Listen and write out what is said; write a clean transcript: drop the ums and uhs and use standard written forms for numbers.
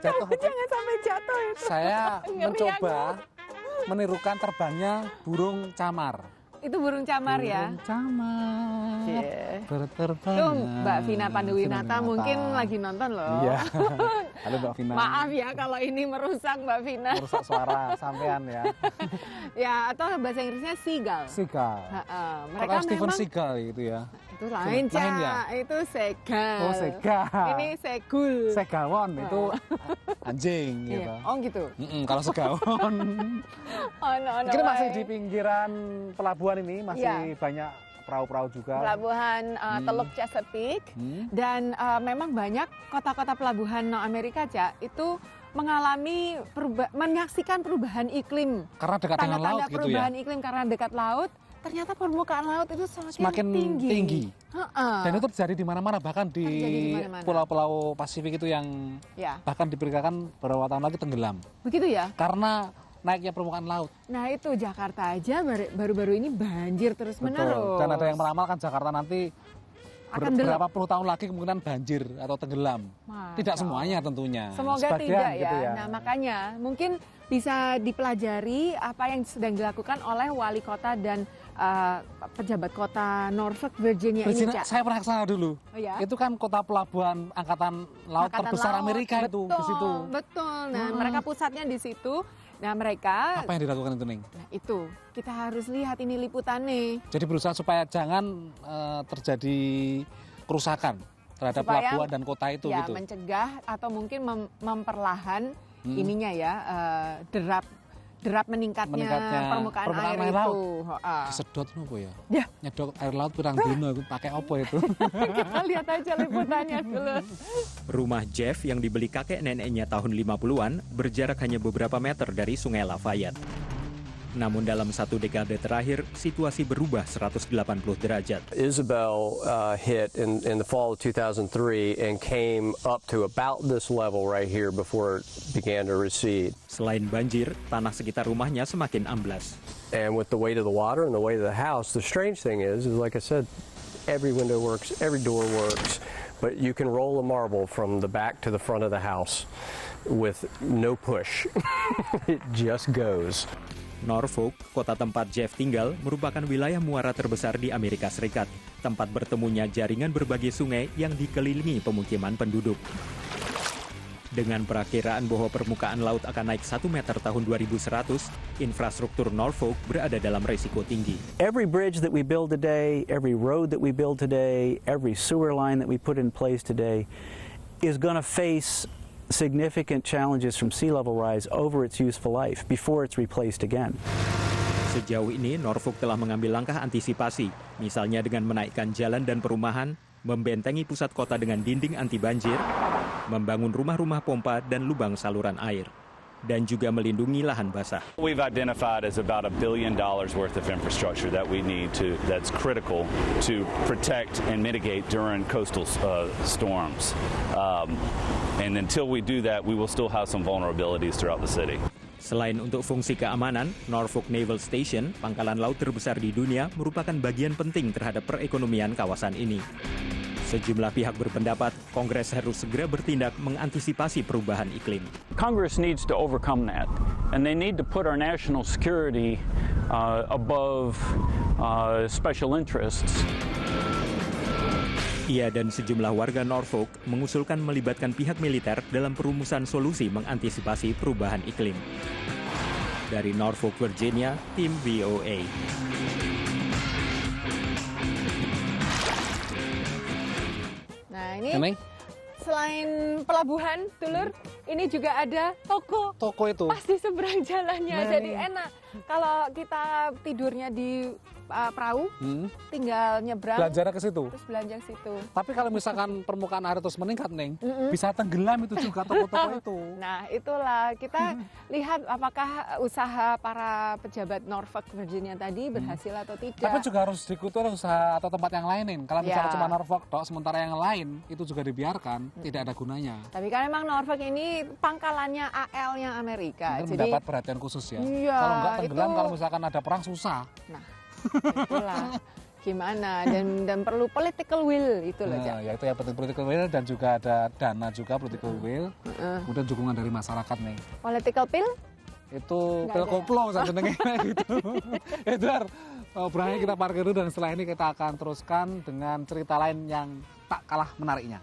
Jatuh. Jangan sampai jatuh itu. Saya Ngeri mencoba aku. menirukan terbangnya burung camar. Itu burung camar ya? Burung camar Cie. berterbangan. Tuh Mbak Vina Panduwinata Vina mungkin lagi nonton loh. Iya. Halo Mbak Vina. Maaf ya kalau ini merusak Mbak Vina. Merusak suara sampean ya. Ya, atau bahasa Inggrisnya seagull. Seagull. Mereka Kalau Steven memang Seagal itu ya. itu lain, Lain Cak. ya? Itu segal. Oh, segal. Ini segul. Segawon itu anjing gitu. Iya. Oh gitu. Kalau segawon. Oh, no, Ini masih di pinggiran pelabuhan ini, masih Iya. banyak perahu-perahu juga. Pelabuhan Teluk Chesapeake dan memang banyak kota-kota pelabuhan Amerika, Cak, itu mengalami menyaksikan perubahan iklim. Karena dekat dengan laut Tanda-tanda gitu ya. perubahan iklim karena dekat laut, ternyata permukaan laut itu Semakin tinggi. Ha-ha. Dan itu terjadi di mana-mana, bahkan di Terjadi di mana-mana. pulau-pulau Pasifik itu yang Ya, bahkan diperkirakan beberapa tahun lagi tenggelam. begitu ya. Karena naiknya permukaan laut. Nah itu Jakarta aja baru-baru ini banjir terus-menerus. Betul. Dan ada yang meramalkan Jakarta nanti Akan berapa puluh tahun lagi kemungkinan banjir atau tenggelam. Masya Tidak Allah. semuanya tentunya. Semoga Sebagian tidak ya. gitu Nah makanya mungkin bisa dipelajari apa yang sedang dilakukan oleh wali kota dan pejabat kota Norfolk, Virginia ini, Cak. Saya pernah ke sana dulu. Oh, ya? Itu kan kota pelabuhan angkatan laut Angkatan terbesar Laut. Amerika itu di situ. Betul. Nah mereka pusatnya di situ. Nah mereka, Apa yang dilakukan itu, Ning? nah itu kita harus lihat ini liputannya. Jadi berusaha supaya jangan terjadi kerusakan terhadap Supaya, pelabuhan dan kota itu Ya gitu. mencegah atau mungkin memperlahan ininya ya derap meningkatnya permukaan air air itu. laut. Ha-ha. Disedot apa ya? Ya. Nyedot air laut pirang dino itu pakai apa itu? Kita lihat aja liputannya dulu. Rumah Jeff yang dibeli kakek neneknya tahun 50-an berjarak hanya beberapa meter dari Sungai Lafayette. Namun dalam satu dekade terakhir, situasi berubah 180 derajat. Isabel hit in the fall of 2003 and came up to about this level right here before it began to recede. Selain banjir, tanah sekitar rumahnya semakin amblas. And with the weight of the water and the weight of the house, the strange thing is like I said, every window works, every door works, but you can roll a marble from the back to the front of the house with no push. It just goes. Norfolk, kota tempat Jeff tinggal, merupakan wilayah muara terbesar di Amerika Serikat, tempat bertemunya jaringan berbagai sungai yang dikelilingi pemukiman penduduk. Dengan perakiraan bahwa permukaan laut akan naik 1 meter tahun 2100, infrastruktur Norfolk berada dalam risiko tinggi. Every bridge that we build today, every road that we build today, every sewer line that we put in place today is going to face significant challenges from sea level rise over its useful life before it's replaced again. Sejauh ini, Norfolk telah mengambil langkah antisipasi, misalnya dengan menaikkan jalan dan perumahan, membentengi pusat kota dengan dinding anti banjir, membangun rumah-rumah pompa dan lubang saluran air, dan juga melindungi lahan basah. We've identified as about $1 billion worth of infrastructure that we need that's critical to protect and mitigate during coastal storms. And until we do that, we will still have some vulnerabilities throughout the city. Selain untuk fungsi keamanan, Norfolk Naval Station, pangkalan laut terbesar di dunia, merupakan bagian penting terhadap perekonomian kawasan ini. Sejumlah pihak berpendapat Kongres harus segera bertindak mengantisipasi perubahan iklim. Congress needs to overcome that, and they need to put our national security above special interests. Ia dan sejumlah warga Norfolk mengusulkan melibatkan pihak militer dalam perumusan solusi mengantisipasi perubahan iklim. Dari Norfolk, Virginia, tim VOA. Nah ini Neng? selain pelabuhan, Dulur, ini juga ada toko. Toko itu. Pas di seberang jalannya, Nah, jadi ini. enak. Kalau kita tidurnya di perahu, tinggal nyebrang, Belanjanya ke situ. terus belanja ke situ. Tapi kalau misalkan permukaan air terus meningkat, Neng, bisa tenggelam itu juga toko-toko itu. Nah itulah kita lihat apakah usaha para pejabat Norfolk, Virginia tadi berhasil atau tidak. Tapi juga harus diikuti oleh usaha atau tempat yang lain, Neng. Kalau misalkan Ya. cuma Norfolk tok, sementara yang lain itu juga dibiarkan, tidak ada gunanya. Tapi kan memang Norfolk ini pangkalannya AL-nya Amerika. Mungkin Jadi mendapat perhatian khusus ya. Iya, Kalau nggak tenggelam, itu- kalau misalkan ada perang susah. Nah, itulah. bagaimana dan perlu political will itu loh, Cak. Ya itu yang penting, political will, dan juga ada dana juga political will, kemudian dukungan dari masyarakat nih. Political pill? Itu Nggak pil ada. koplo saya jenenge gitu. Edward, Brian kita parkir dulu dan setelah ini kita akan teruskan dengan cerita lain yang tak kalah menariknya.